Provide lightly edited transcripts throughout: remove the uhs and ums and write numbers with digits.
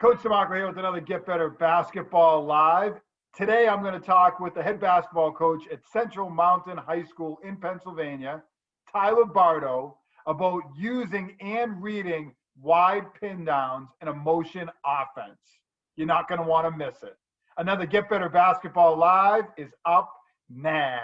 Coach DeMarco here with another Get Better Basketball Live. Today I'm going to talk with the head basketball coach at Central Mountain High School in Pennsylvania, Tyler Bardo, about using and reading wide pin downs in a motion offense. You're not going to want to miss it. Another Get Better Basketball Live is up now.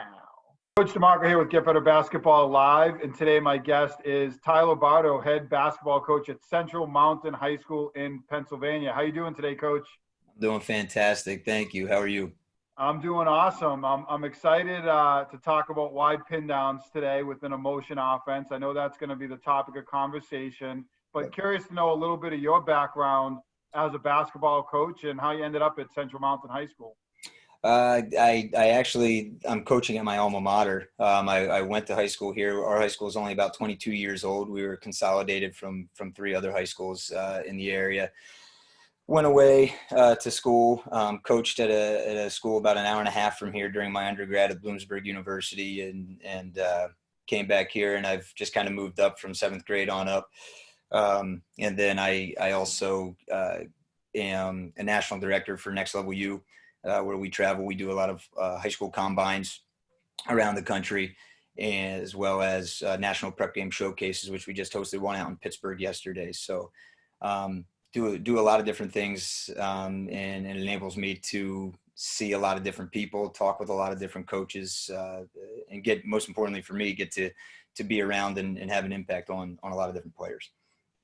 Coach DeMarco here with Get Better Basketball Live, and today my guest is Tyler Bardo, head basketball coach at Central Mountain High School in Pennsylvania. How you doing today, Coach? I'm doing fantastic. Thank you. How are you? I'm doing awesome. I'm excited to talk about wide pin downs today within a motion offense. I know that's going to be the topic of conversation, but curious to know a little bit of your background as a basketball coach and how you ended up at Central Mountain High School. I'm coaching at my alma mater. I went to high school here. Our high school is only about 22 years old. We were consolidated from three other high schools in the area. Went away to school, coached at a school about an hour and a half from here during my undergrad at Bloomsburg University, and came back here, and I've just kind of moved up from seventh grade on up. And then I also am a national director for Next Level U. Where we travel. We do a lot of high school combines around the country, as well as national prep game showcases, which we just hosted one out in Pittsburgh yesterday. So do a lot of different things, and it enables me to see a lot of different people, talk with a lot of different coaches, and most importantly for me, get to be around and have an impact on a lot of different players.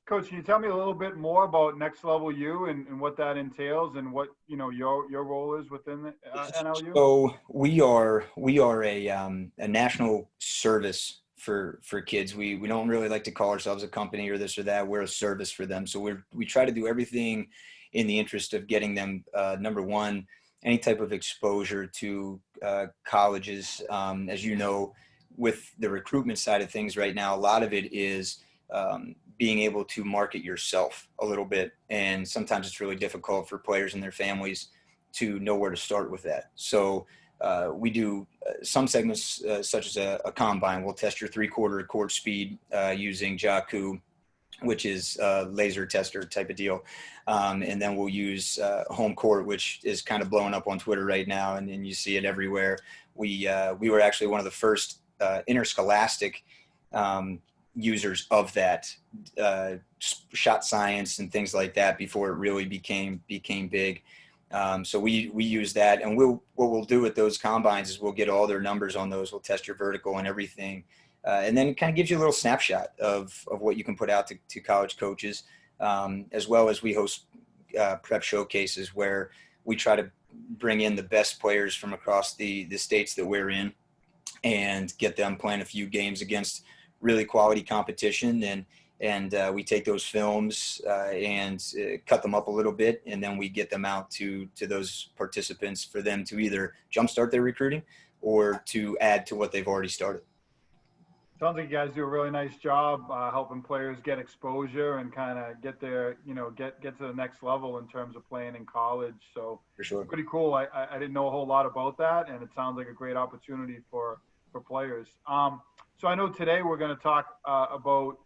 Coach, can you tell me a little bit more about Next Level U and what that entails and what your role is within the NLU? So we are a national service for kids. We don't really like to call ourselves a company or this or that. We're a service for them. So we try to do everything in the interest of getting them, number one, any type of exposure to colleges. As you know, with the recruitment side of things right now, a lot of it is being able to market yourself a little bit. And sometimes it's really difficult for players and their families to know where to start with that. So we do some segments such as a combine. We'll test your 3/4 court speed using JAKU, which is a laser tester type of deal. And then we'll use home court, which is kind of blowing up on Twitter right now. And you see it everywhere. We were actually one of the first interscholastic users of that shot science and things like that before it really became big. So we use that, and what we'll do with those combines is we'll get all their numbers on those. We'll test your vertical and everything. And then it kind of gives you a little snapshot of what you can put out to college coaches, as well as we host prep showcases where we try to bring in the best players from across the states that we're in and get them playing a few games against really quality competition, and we take those films and cut them up a little bit, and then we get them out to those participants for them to either jumpstart their recruiting or to add to what they've already started. Sounds like you guys do a really nice job helping players get exposure and kind of get their, get to the next level in terms of playing in college. So For sure. Pretty cool. I didn't know a whole lot about that, and it sounds like a great opportunity for players. So I know today we're going to talk about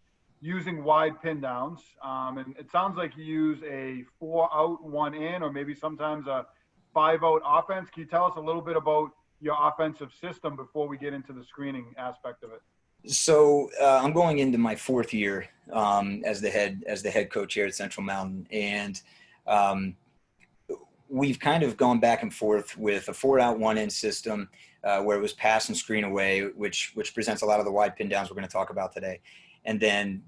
using wide pin downs, and it sounds like you use a 4-out, 1-in, or maybe sometimes a 5-out offense. Can you tell us a little bit about your offensive system before we get into the screening aspect of it? So I'm going into my fourth year as the head coach here at Central Mountain, and we've kind of gone back and forth with a 4-out, 1-in system where it was pass and screen away, which presents a lot of the wide pin downs we're going to talk about today. And then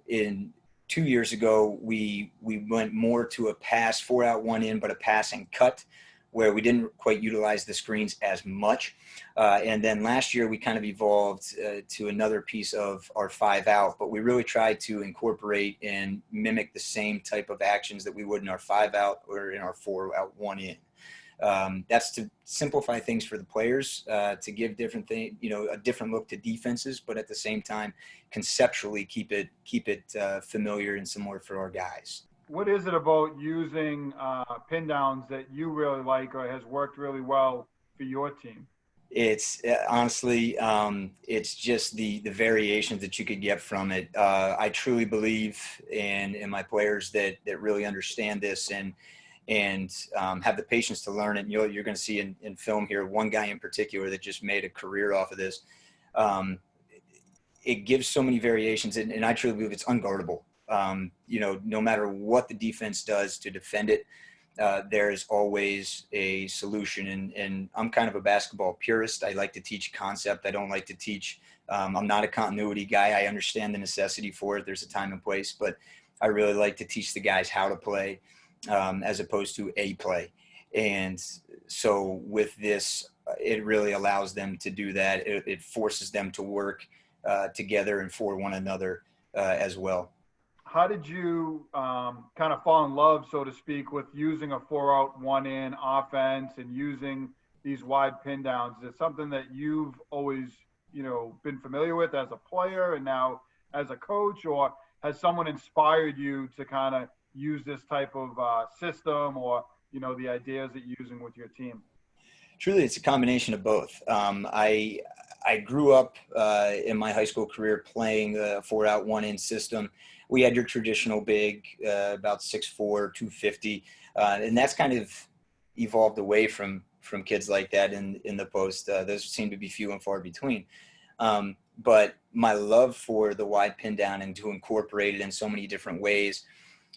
in 2 years ago, we went more to a pass, 4-out, 1-in, but a pass and cut, where we didn't quite utilize the screens as much. And then last year we kind of evolved to another piece of our 5-out, but we really tried to incorporate and mimic the same type of actions that we would in our 5-out or in our 4-out, 1-in. That's to simplify things for the players, to give a different look to defenses, but at the same time, conceptually keep it familiar and similar for our guys. What is it about using pin downs that you really like or has worked really well for your team? It's honestly, it's just the variations that you could get from it. I truly believe in my players that really understand this and have the patience to learn it. And you're going to see in film here one guy in particular that just made a career off of this. It gives so many variations, and I truly believe it's unguardable. No matter what the defense does to defend it, there's always a solution. And I'm kind of a basketball purist. I like to teach concept. I don't like to teach. I'm not a continuity guy. I understand the necessity for it. There's a time and place, but I really like to teach the guys how to play as opposed to a play. And so with this, it really allows them to do that. It forces them to work together and for one another as well. How did you kind of fall in love, so to speak, with using a 4-out, 1-in offense and using these wide pin downs? Is it something that you've always, been familiar with as a player and now as a coach, or has someone inspired you to kind of use this type of system or, the ideas that you're using with your team? Truly, it's a combination of both. I grew up in my high school career playing a 4-out, 1-in system. We had your traditional big, about 6'4", 250, and that's kind of evolved away from kids like that in the post. Those seem to be few and far between. But my love for the wide pin down and to incorporate it in so many different ways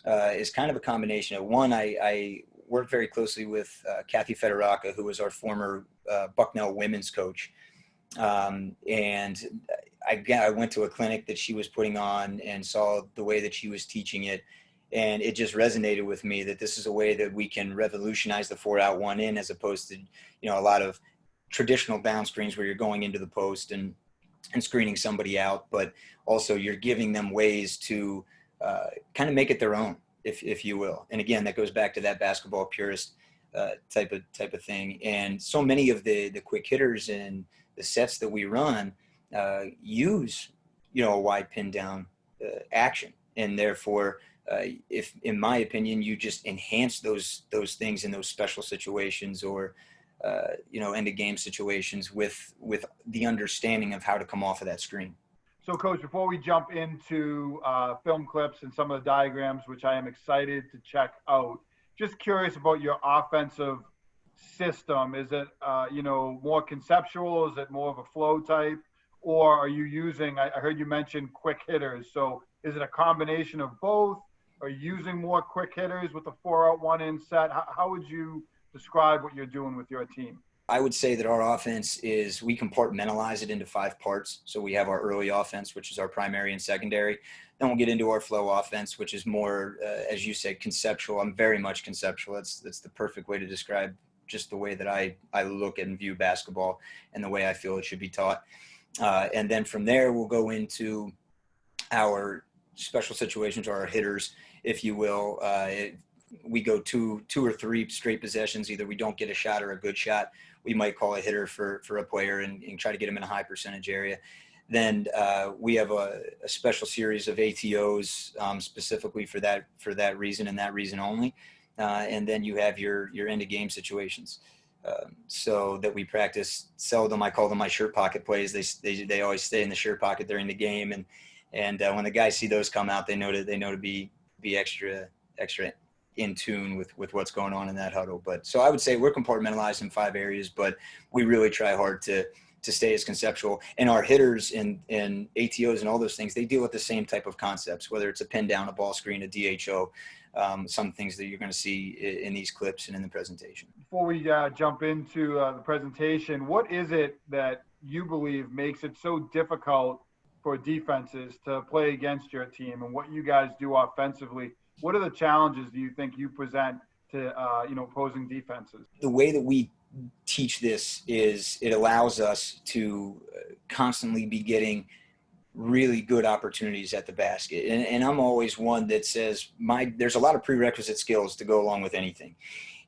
is kind of a combination of one. I worked very closely with Kathy Federaca, who was our former Bucknell women's coach. And I went to a clinic that she was putting on and saw the way that she was teaching it. And it just resonated with me that this is a way that we can revolutionize the 4-out, 1-in as opposed to, a lot of traditional down screens where you're going into the post and screening somebody out, but also you're giving them ways to kind of make it their own, if you will. And again, that goes back to that basketball purist type of thing. And so many of the quick hitters and the sets that we run use, a wide pin down action. And therefore, if, in my opinion, you just enhance those things in those special situations or, end of game situations with the understanding of how to come off of that screen. So, Coach, before we jump into film clips and some of the diagrams, which I am excited to check out, just curious about your offensive system. Is it, more conceptual? Is it more of a flow type? Or are you using, I heard you mention quick hitters. So is it a combination of both? Are you using more quick hitters with the 4-out, 1-in set? How would you describe what you're doing with your team? I would say that our offense is, we compartmentalize it into 5 parts. So we have our early offense, which is our primary and secondary. Then we'll get into our flow offense, which is more, as you said, conceptual. I'm very much conceptual. That's the perfect way to describe just the way that I look and view basketball and the way I feel it should be taught. And then from there, we'll go into our special situations, or our hitters, if you will. We go two or three straight possessions. Either we don't get a shot or a good shot. We might call a hitter for a player and try to get him in a high percentage area. Then we have a special series of ATOs specifically for that reason and that reason only. And then you have your end of game situations. So that we practice seldom. I call them my shirt pocket plays. They always stay in the shirt pocket during the game. And when the guys see those come out, they know to be extra in tune with what's going on in that huddle. But so I would say we're compartmentalized in 5 areas, but we really try hard to stay as conceptual. And our hitters and ATOs and all those things, they deal with the same type of concepts, whether it's a pin down, a ball screen, a DHO, some things that you're going to see in these clips and in the presentation. Before we jump into the presentation, what is it that you believe makes it so difficult for defenses to play against your team, and what you guys do offensively? What are the challenges do you think you present to opposing defenses? The way that we teach this is it allows us to constantly be getting really good opportunities at the basket. And I'm always one that says there's a lot of prerequisite skills to go along with anything.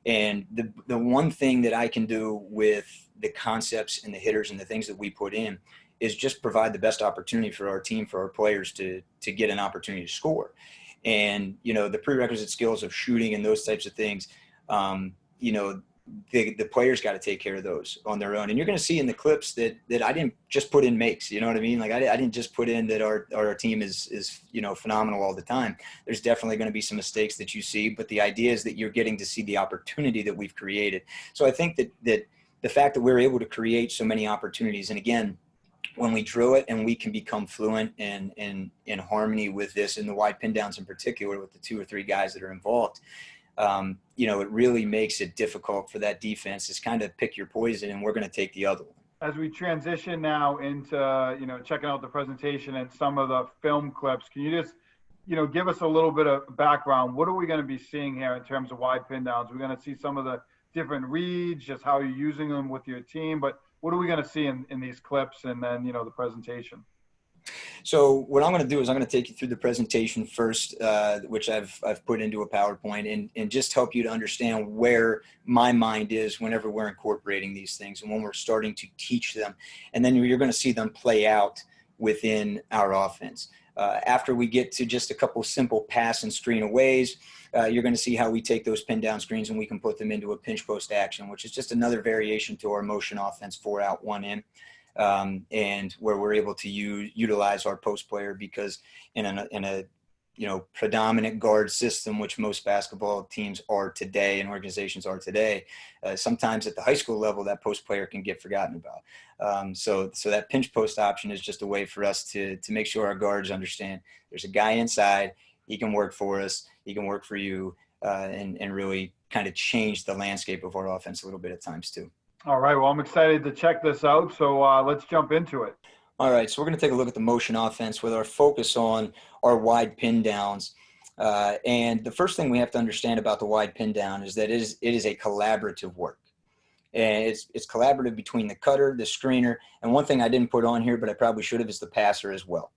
And the one thing that I can do with the concepts and the hitters and the things that we put in is just provide the best opportunity for our team, for our players to get an opportunity to score. And, the prerequisite skills of shooting and those types of things, the players got to take care of those on their own. And you're going to see in the clips that I didn't just put in makes, you know what I mean? Like I didn't just put in that our team is, you know, phenomenal all the time. There's definitely going to be some mistakes that you see, but the idea is that you're getting to see the opportunity that we've created. So I think that the fact that we're able to create so many opportunities, and again, when we drill it and we can become fluent and in harmony with this, and the wide pin downs in particular with the 2 or 3 guys that are involved, you know, it really makes it difficult for that defense to kind of pick your poison, and we're going to take the other one. As we transition now into, you know, checking out the presentation and some of the film clips, can you just, you know, give us a little bit of background? What are we going to be seeing here in terms of wide pin downs? We're going to see some of the different reads, just how you're using them with your team, but what are we going to see in these clips and then, you know, the presentation? So what I'm going to do is I'm going to take you through the presentation first, which I've put into a PowerPoint, and just help you to understand where my mind is whenever we're incorporating these things and when we're starting to teach them. And then you're going to see them play out within our offense. After we get to just a couple simple pass and screen aways, you're going to see how we take those pin down screens and we can put them into a pinch post action, which is just another variation to our motion offense, 4 out, 1 in. And where we're able to utilize our post player, because in a you know, predominant guard system, which most basketball teams are today and organizations are today, sometimes at the high school level, that post player can get forgotten about. So that pinch post option is just a way for us to make sure our guards understand there's a guy inside, he can work for us, he can work for you, and really kind of change the landscape of our offense a little bit at times too. All right, well, I'm excited to check this out, so let's jump into it. All right, so we're going to take a look at the motion offense with our focus on our wide pin downs. And the first thing we have to understand about the wide pin down is that it is a collaborative work. And it's collaborative between the cutter, the screener, and one thing I didn't put on here, but I probably should have, is the passer as well.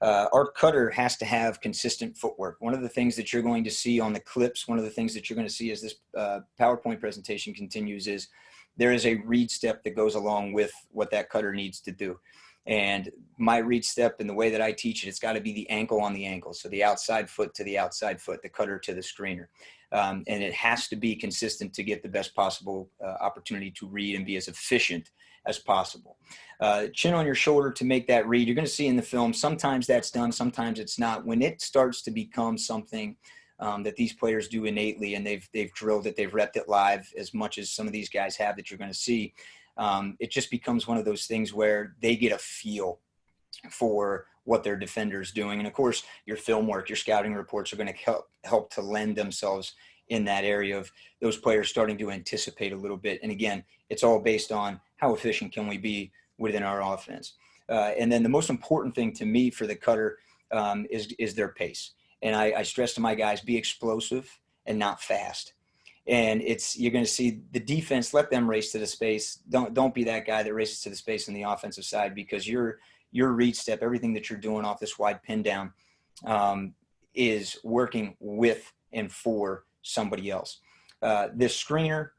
Our cutter has to have consistent footwork. One of the things that you're going to see on the clips, one of the things that you're going to see as this PowerPoint presentation continues, is there is a read step that goes along with what that cutter needs to do. And my read step, and the way that I teach it, it's got to be the ankle on the ankle. So the outside foot to the outside foot, the cutter to the screener. And it has to be consistent to get the best possible opportunity to read and be as efficient as possible. Chin on your shoulder to make that read. You're going to see in the film, sometimes that's done, sometimes it's not. When it starts to become something that these players do innately, and they've drilled it, they've repped it live as much as some of these guys have that you're going to see, it just becomes one of those things where they get a feel for what their defender's doing. And of course, your film work, your scouting reports are going to help to lend themselves in that area of those players starting to anticipate a little bit. And again, it's all based on how efficient can we be within our offense. And then the most important thing to me for the cutter is their pace. And I stress to my guys, be explosive and not fast. And you're going to see the defense, let them race to the space. Don't be that guy that races to the space on the offensive side, because your read step, everything that you're doing off this wide pin down, is working with and for somebody else. This screener,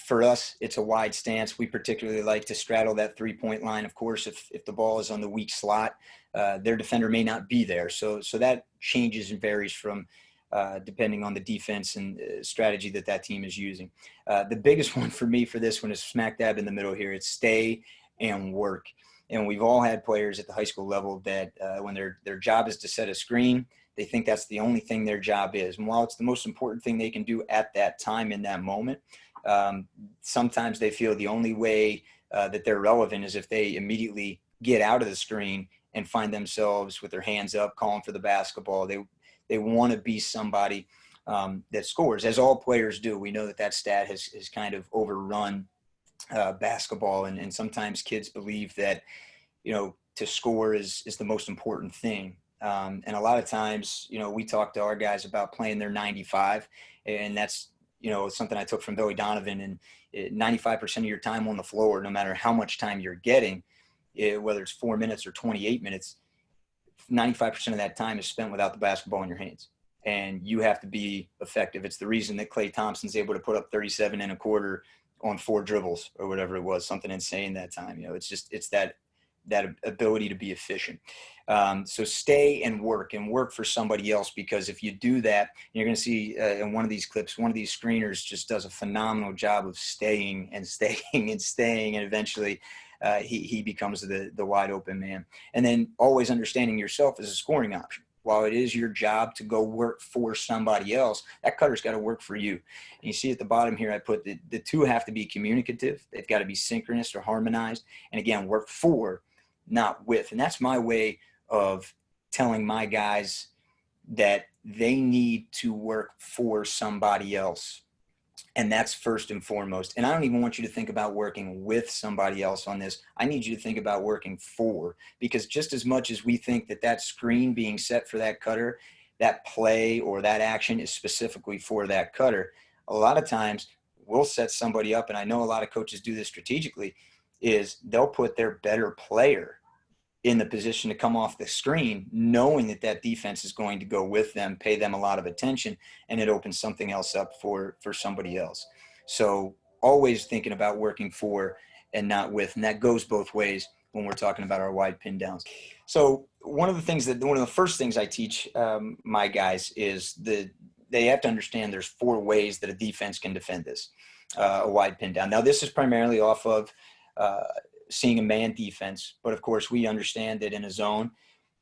for us, it's a wide stance. We particularly like to straddle that 3-point line. Of course, if the ball is on the weak slot, their defender may not be there. So that changes and varies from depending on the defense and strategy that team is using. The biggest one for me for this one is smack dab in the middle here. It's stay and work. And we've all had players at the high school level that when their job is to set a screen, they think that's the only thing their job is. And while it's the most important thing they can do at that time in that moment, sometimes they feel the only way that they're relevant is if they immediately get out of the screen and find themselves with their hands up, calling for the basketball. They want to be somebody that scores, as all players do. We know that stat has kind of overrun basketball, and sometimes kids believe that, you know, to score is the most important thing. And a lot of times, you know, we talk to our guys about playing their 95, and that's, you know, something I took from Billy Donovan. And 95% of your time on the floor, no matter how much time you're getting, whether it's 4 minutes or 28 minutes, 95% of that time is spent without the basketball in your hands, and you have to be effective. It's the reason that Klay Thompson's able to put up 37 and a quarter on 4 dribbles or whatever it was, something insane that time. You know, it's that that ability to be efficient. So stay and work for somebody else, because if you do that, you're going to see in one of these clips, one of these screeners just does a phenomenal job of staying and staying and staying, and eventually he becomes the wide open man. And then always understanding yourself as a scoring option. While it is your job to go work for somebody else, that cutter's got to work for you. And you see at the bottom here, I put the two have to be communicative. They've got to be synchronous or harmonized. And again, work for, not with. And that's my way of telling my guys that they need to work for somebody else. And that's first and foremost. And I don't even want you to think about working with somebody else on this. I need you to think about working for, because just as much as we think that that screen being set for that cutter, that play or that action is specifically for that cutter, a lot of times we'll set somebody up, and I know a lot of coaches do this strategically, is they'll put their better player in the position to come off the screen, knowing that that defense is going to go with them, pay them a lot of attention, and it opens something else up for somebody else. So always thinking about working for and not with, and that goes both ways when we're talking about our wide pin downs. So one of the first things I teach my guys is they have to understand there's 4 ways that a defense can defend this, a wide pin down. Now this is primarily off of seeing a man defense, but of course we understand that in a zone,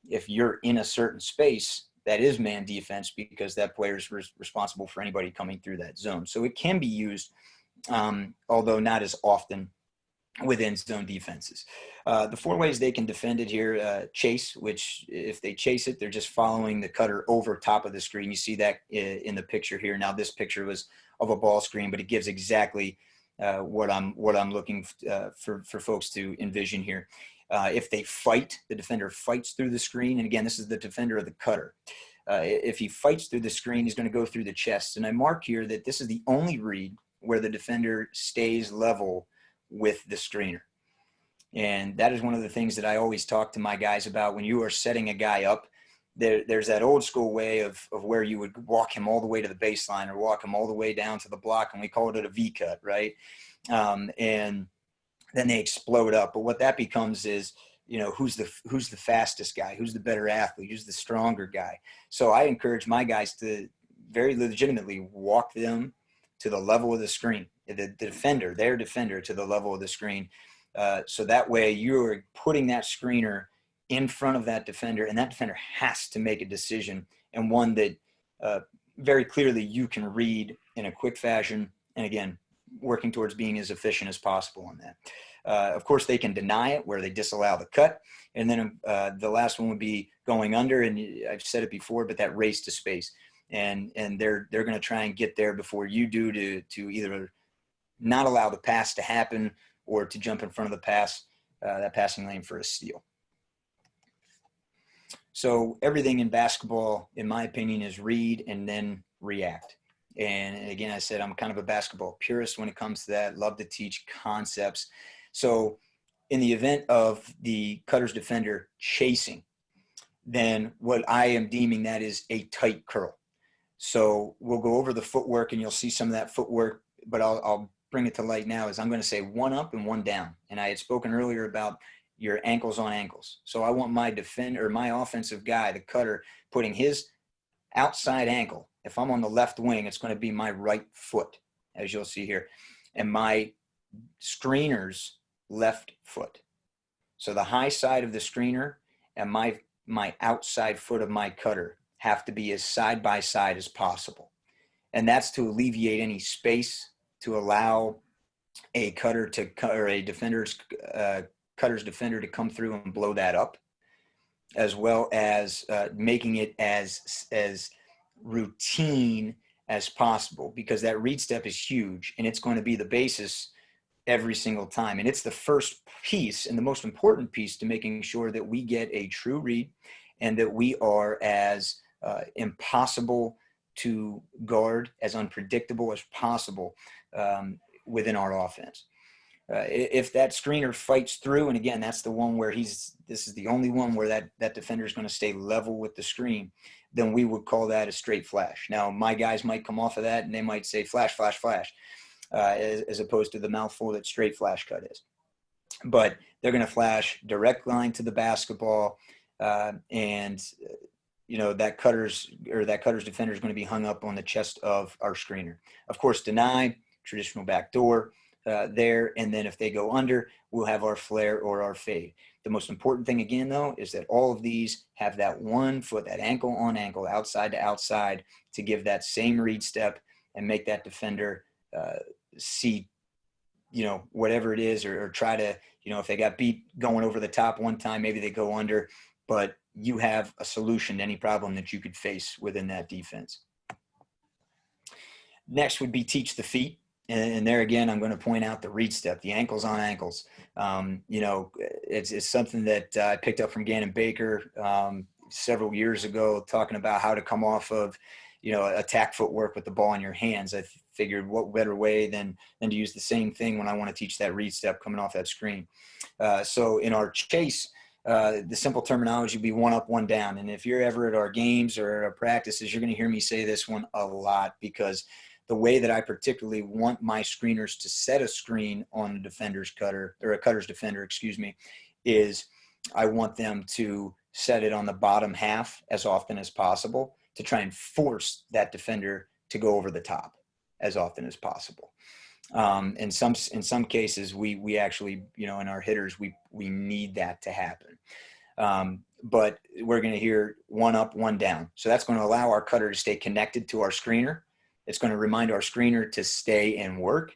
if you're in a certain space, that is man defense, because that player is responsible for anybody coming through that zone. So it can be used, although not as often within zone defenses. The 4 ways they can defend it here: chase, which if they chase it, they're just following the cutter over top of the screen. You see that in the picture here. Now this picture was of a ball screen, but it gives exactly what I'm looking for folks to envision here. If they fight, the defender fights through the screen. And again, this is the defender of the cutter. If he fights through the screen, he's going to go through the chest. And I mark here that this is the only read where the defender stays level with the screener. And that is one of the things that I always talk to my guys about. When you are setting a guy up, there's that old school way of where you would walk him all the way to the baseline or walk him all the way down to the block, and we call it a V cut, right? And then they explode up. But what that becomes is, who's the fastest guy, who's the better athlete, who's the stronger guy. So I encourage my guys to very legitimately walk them to the level of the screen, their defender to the level of the screen. So that way you're putting that screener in front of that defender, and that defender has to make a decision, and one that very clearly you can read in a quick fashion. And again, working towards being as efficient as possible on that. Of course, they can deny it, where they disallow the cut. And then the last one would be going under, and I've said it before, but that race to space. And they're going to try and get there before you do to either not allow the pass to happen or to jump in front of the pass, that passing lane for a steal. So everything in basketball, in my opinion, is read and then react. And again, I said I'm kind of a basketball purist when it comes to that. Love to teach concepts. So in the event of the cutter's defender chasing, then what I am deeming that is a tight curl. So we'll go over the footwork, and you'll see some of that footwork, but I'll bring it to light now. Is I'm going to say 1 up and 1 down. And I had spoken earlier about your ankles on ankles. So I want my my offensive guy, the cutter, putting his outside ankle. If I'm on the left wing, it's going to be my right foot, as you'll see here, and my screener's left foot. So the high side of the screener and my outside foot of my cutter have to be as side by side as possible. And that's to alleviate any space, to allow a cutter to, or a defender's cutter's defender to come through and blow that up, as well as making it as routine as possible, because that read step is huge, and it's going to be the basis every single time. And it's the first piece and the most important piece to making sure that we get a true read and that we are as impossible to guard, as unpredictable as possible within our offense. If that screener fights through, and again, that's the one where this is the only one where that defender is going to stay level with the screen, then we would call that a straight flash. Now, my guys might come off of that and they might say flash, flash, flash, as opposed to the mouthful that straight flash cut is. but they're going to flash direct line to the basketball, and that cutter's defender is going to be hung up on the chest of our screener. Of course, deny, traditional backdoor there, and then if they go under, we'll have our flare or our fade. The most important thing again, though, is that all of these have that 1 foot, that ankle on ankle, outside to outside, to give that same read step and make that defender see, whatever it is, or try to, if they got beat going over the top one time, maybe they go under, but you have a solution to any problem that you could face within that defense. Next would be teach the feet. And there again, I'm going to point out the read step, the ankles on ankles. It's something that I picked up from Gannon Baker several years ago, talking about how to come off of, attack footwork with the ball in your hands. I figured what better way than to use the same thing when I want to teach that read step coming off that screen. So in our chase, the simple terminology would be 1 up, 1 down. And if you're ever at our games or our practices, you're going to hear me say this one a lot, because the way that I particularly want my screeners to set a screen on a defender's cutter, or a cutter's defender, is I want them to set it on the bottom half as often as possible to try and force that defender to go over the top as often as possible. In some cases, we actually, in our hitters, we need that to happen. But we're going to hear 1 up, 1 down. So that's going to allow our cutter to stay connected to our screener. It's going to remind our screener to stay and work.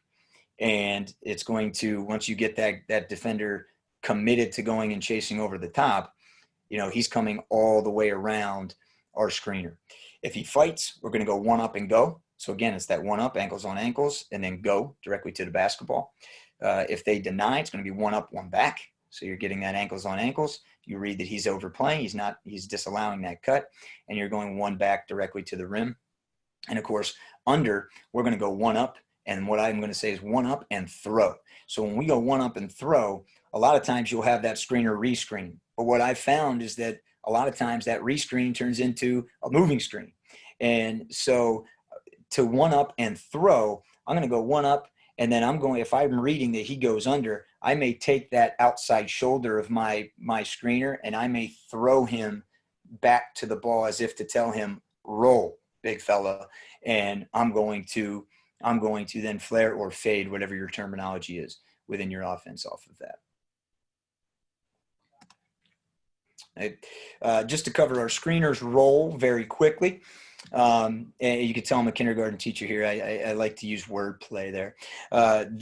And it's going to, once you get that defender committed to going and chasing over the top, he's coming all the way around our screener. If he fights, we're going to go 1 up and go. So again, it's that 1 up, ankles on ankles, and then go directly to the basketball. If they deny, it's going to be 1 up, 1 back. So you're getting that ankles on ankles. You read that he's overplaying. He's disallowing that cut, and you're going 1 back directly to the rim. And of course, under, we're going to go 1 up. And what I'm going to say is 1 up and throw. So when we go 1 up and throw, a lot of times you'll have that screener rescreen. But what I've found is that a lot of times that rescreen turns into a moving screen. And so to 1 up and throw, I'm going to go 1 up. And then if I'm reading that he goes under, I may take that outside shoulder of my screener, and I may throw him back to the ball as if to tell him, roll, big fella. And I'm going to then flare or fade, whatever your terminology is within your offense off of that. Just to cover our screener's role very quickly. And you can tell I'm a kindergarten teacher here. I like to use wordplay there.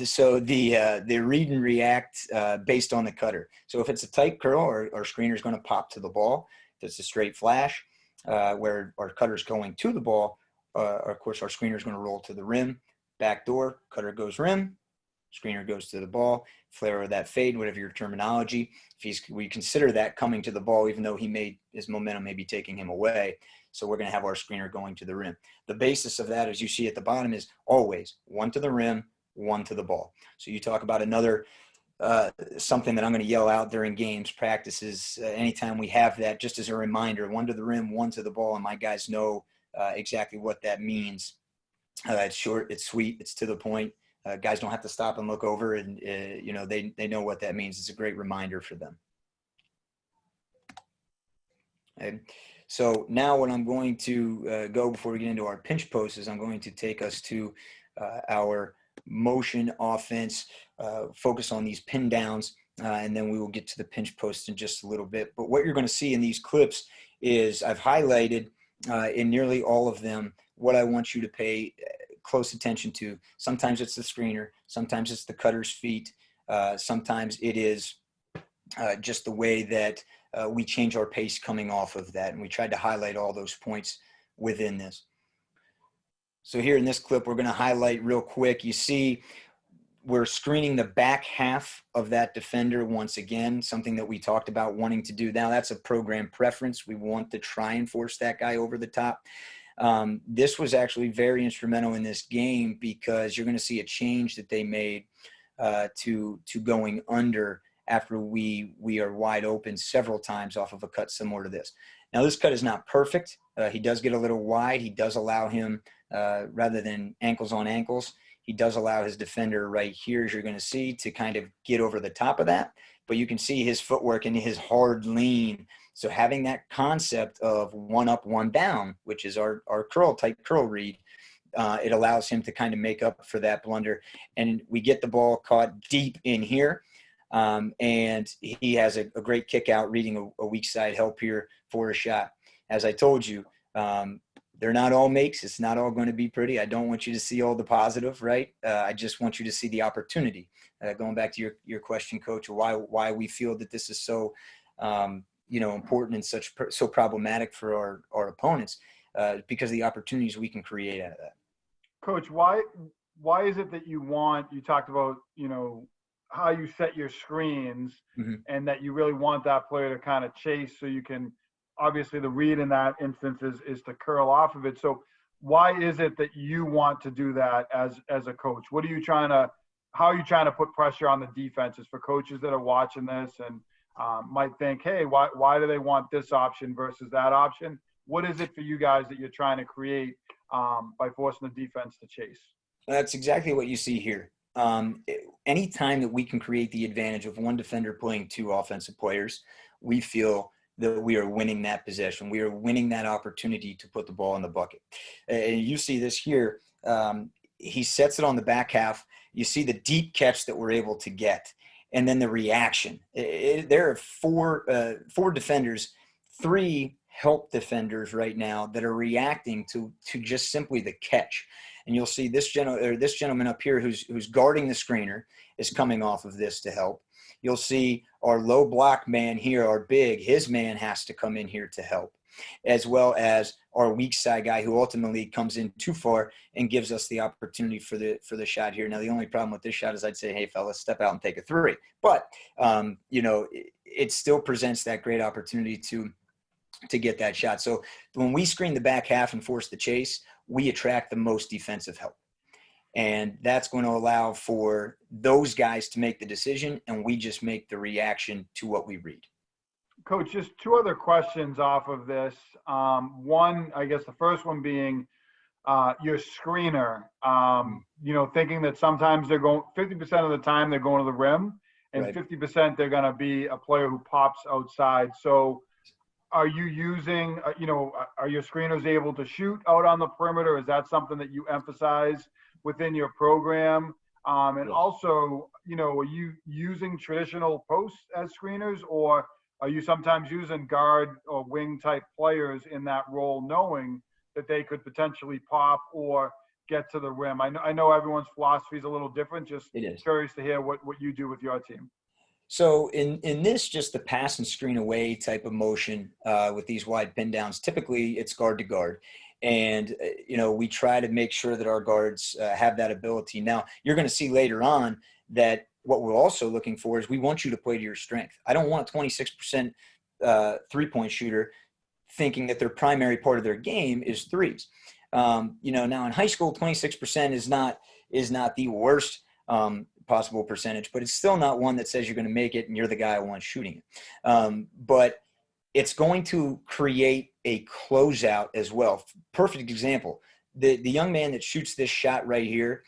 So the read and react based on the cutter. So if it's a tight curl, our screener is going to pop to the ball. If it's a straight flash, where our cutter's going to the ball, of course, our screener is going to roll to the rim. Backdoor, cutter goes rim, screener goes to the ball, flare or that fade, whatever your terminology. We consider that coming to the ball, even though his momentum may be taking him away. So we're going to have our screener going to the rim. The basis of that, as you see at the bottom, is always 1 to the rim, 1 to the ball. So you talk about another something that I'm going to yell out during games, practices, anytime we have that, just as a reminder, 1 to the rim, 1 to the ball, and my guys know exactly what that means. It's short, it's sweet, it's to the point. Guys don't have to stop and look over, and they know what that means. It's a great reminder for them. Okay. So now what I'm going to go before we get into our pinch post is I'm going to take us to our motion offense, focus on these pin downs, and then we will get to the pinch post in just a little bit. But what you're going to see in these clips is I've highlighted in nearly all of them what I want you to pay close attention to. Sometimes it's the screener, sometimes it's the cutter's feet, sometimes it is just the way that we change our pace coming off of that. And we tried to highlight all those points within this. So here in this clip, we're going to highlight real quick. You see we're screening the back half of that defender once again, something that we talked about wanting to do. Now that's a program preference. We want to try and force that guy over the top. This was actually very instrumental in this game because you're going to see a change that they made to going under after we are wide open several times off of a cut similar to this. Now this cut is not perfect. He does get a little wide. He does allow him rather than ankles on ankles. He does allow his defender right here, as you're going to see, to kind of get over the top of that. But you can see his footwork and his hard lean. So having that concept of one up, one down, which is our tight curl read, it allows him to kind of make up for that blunder. And we get the ball caught deep in here. And he has a great kick out, reading a weak side help here for a shot. As I told you, they're not all makes. It's not all going to be pretty. I don't want you to see all the positive, right? I just want you to see the opportunity. Going back to your question, Coach, why we feel that this is so, important and so problematic for our opponents, because of the opportunities we can create out of that. Coach, why is it that you talked about, how you set your screens, Mm-hmm. and that you really want that player to kind of chase so you can, obviously the read in that instance is to curl off of it. So why is it that you want to do that as a coach? How are you trying to put pressure on the defenses for coaches that are watching this and might think, hey, why do they want this option versus that option? What is it for you guys that you're trying to create by forcing the defense to chase? That's exactly what you see here. Anytime that we can create the advantage of one defender playing two offensive players, we feel that we are winning that possession. We are winning that opportunity to put the ball in the bucket. And you see this here. He sets it on the back half. You see the deep catch that we're able to get, and then the reaction. There are four defenders, three help defenders right now that are reacting to just simply the catch. And you'll see this gentleman up here who's guarding the screener is coming off of this to help. You'll see our low block man here, our big, his man has to come in here to help, as well as our weak side guy who ultimately comes in too far and gives us the opportunity for the shot here. Now, the only problem with this shot is I'd say, hey, fellas, step out and take a three. But, it still presents that great opportunity to get that shot. So when we screen the back half and force the chase, we attract the most defensive help. And that's going to allow for those guys to make the decision, and we just make the reaction to what we read. Coach, just two other questions off of this. One, I guess the first one being your screener, thinking that sometimes they're going 50% of the time they're going to the rim, and Right. 50% they're going to be a player who pops outside. So are you using, are your screeners able to shoot out on the perimeter? Is that something that you emphasize within your program? And also, are you using traditional posts as screeners, or are you sometimes using guard or wing type players in that role, knowing that they could potentially pop or get to the rim? I know everyone's philosophy is a little different. Just curious to hear what you do with your team. So in this, just the pass and screen away type of motion with these wide pin downs, typically it's guard to guard. And, we try to make sure that our guards have that ability. Now, you're going to see later on that what we're also looking for is we want you to play to your strength. I don't want a 26% three-point shooter thinking that their primary part of their game is threes. Now in high school, 26% is not the worst possible percentage, but it's still not one that says you're going to make it and you're the guy who wants shooting it. But it's going to create a closeout as well. Perfect example. The young man that shoots this shot right here,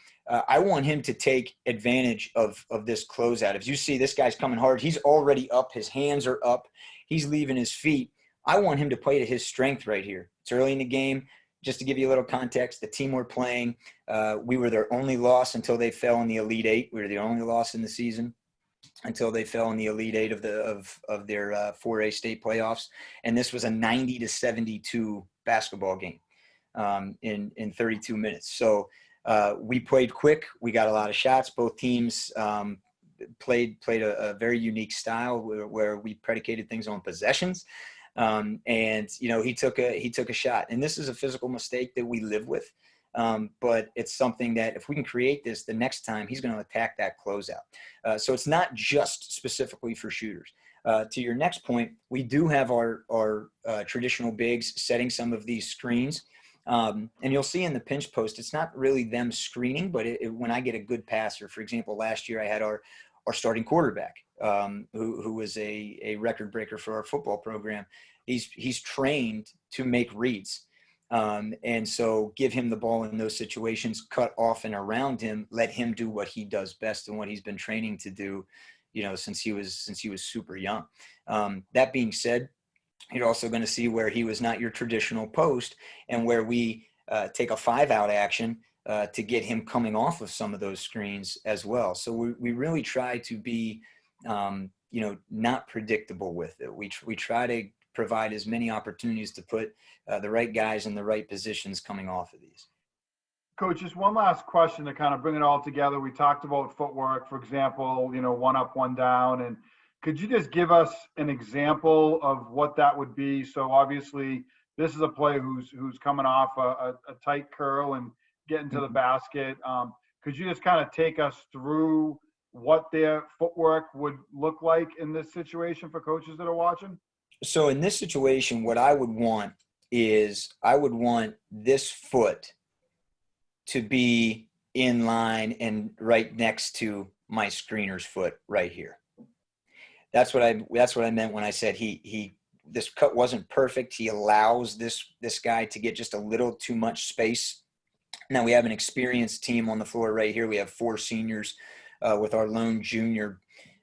I want him to take advantage of this closeout. If you see this guy's coming hard, he's already up. His hands are up. He's leaving his feet. I want him to play to his strength right here. It's early in the game. Just to give you a little context, the team we're playing, we were their only loss until they fell in the Elite Eight. We were the only loss in the season until they fell in the Elite Eight of their 4A state playoffs. And this was a 90-72 basketball game in 32 minutes. So we played quick. We got a lot of shots. Both teams played a very unique style where we predicated things on possessions. He took a shot, and this is a physical mistake that we live with. But it's something that if we can create this, the next time he's going to attack that closeout. So it's not just specifically for shooters. To your next point, we do have our traditional bigs setting some of these screens. And you'll see in the pinch post, it's not really them screening, but when I get a good passer, for example, last year I had our starting quarterback, who was a record breaker for our football program. He's trained to make reads. And so give him the ball in those situations, cut off and around him, let him do what he does best and what he's been training to do, since he was super young. That being said, you're also going to see where he was not your traditional post, and where we take a 5-out action to get him coming off of some of those screens as well. So we really try to be, not predictable with it. We try to provide as many opportunities to put the right guys in the right positions coming off of these. Coach, just one last question to kind of bring it all together. We talked about footwork, for example, one up, one down. And could you just give us an example of what that would be? So obviously this is a player who's coming off a tight curl and getting to the basket. Could you just kind of take us through what their footwork would look like in this situation for coaches that are watching? So in this situation, what I would want is I would want this foot to be in line and right next to my screener's foot right here. That's what I meant when I said this cut wasn't perfect. He allows this guy to get just a little too much space. Now we have an experienced team on the floor right here. We have 4 seniors with our lone junior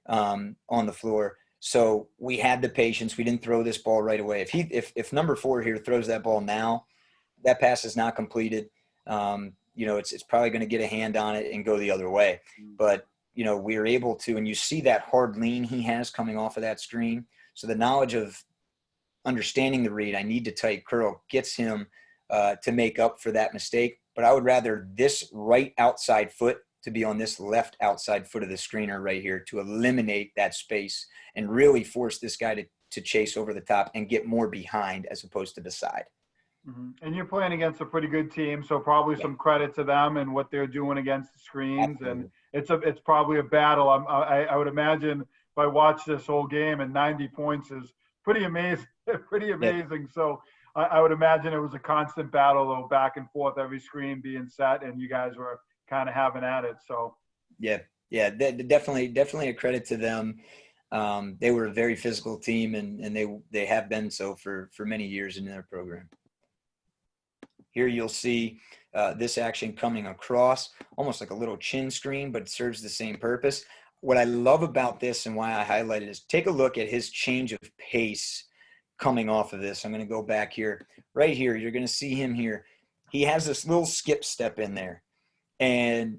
on the floor. So we had the patience. We didn't throw this ball right away. If number 4 here throws that ball now, that pass is not completed. It's probably going to get a hand on it and go the other way. But we are able to, and you see that hard lean he has coming off of that screen. So the knowledge of understanding the read, I need to tight curl, gets him to make up for that mistake. But I would rather this right outside foot to be on this left outside foot of the screener right here to eliminate that space and really force this guy to chase over the top and get more behind as opposed to beside. Mm-hmm. And you're playing against a pretty good team, so probably some credit to them and what they're doing against the screens. Absolutely. And it's probably a battle. I would imagine if I watch this whole game, and 90 points is pretty amazing. Pretty amazing. Yeah. So I would imagine it was a constant battle, though, back and forth, every screen being set, and you guys were kind of having at it. So yeah, definitely a credit to them. They were a very physical team, and they have been so for many years in their program. Here you'll see this action coming across, almost like a little chin screen, but it serves the same purpose. What I love about this and why I highlighted is take a look at his change of pace coming off of this. I'm going to go back here. Right here, you're going to see him here. He has this little skip step in there. And,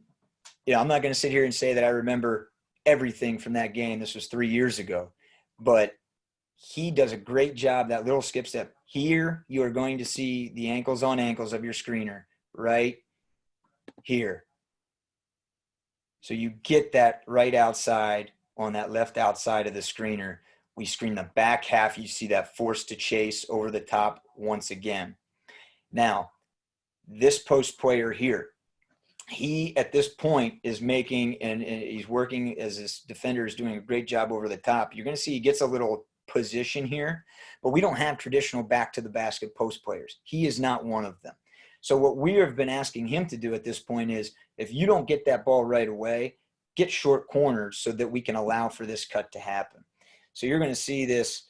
I'm not going to sit here and say that I remember everything from that game. This was 3 years ago. But he does a great job, that little skip step. Here, you are going to see the ankles on ankles of your screener right here. So you get that right outside on that left outside of the screener. We screen the back half. You see that force to chase over the top once again. Now, this post player here, he at this point is making, and he's working as this defender is doing a great job over the top. You're going to see he gets a little position here, but we don't have traditional back to the basket post players. He is not one of them. So what we have been asking him to do at this point is, if you don't get that ball right away, get short corners so that we can allow for this cut to happen. So you're going to see this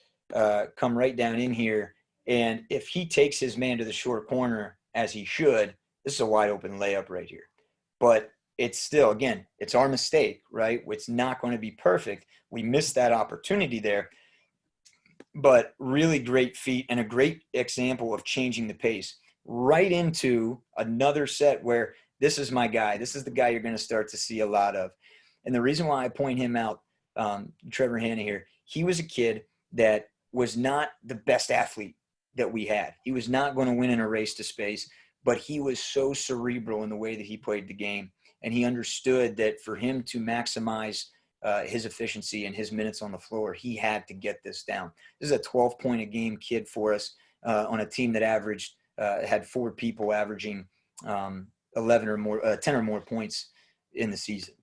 come right down in here. And if he takes his man to the short corner, as he should, this is a wide open layup right here. But it's still, again, it's our mistake, right? It's not going to be perfect. We missed that opportunity there. But really great feat and a great example of changing the pace right into another set where this is my guy. This is the guy you're going to start to see a lot of. And the reason why I point him out, Trevor Hannah here, he was a kid that was not the best athlete that we had. He was not going to win in a race to space, but he was so cerebral in the way that he played the game. And he understood that for him to maximize his efficiency and his minutes on the floor, he had to get this down. This is a 12-point-a-game kid for us on a team that had 4 people averaging 11 or more, 10 or more points in the season.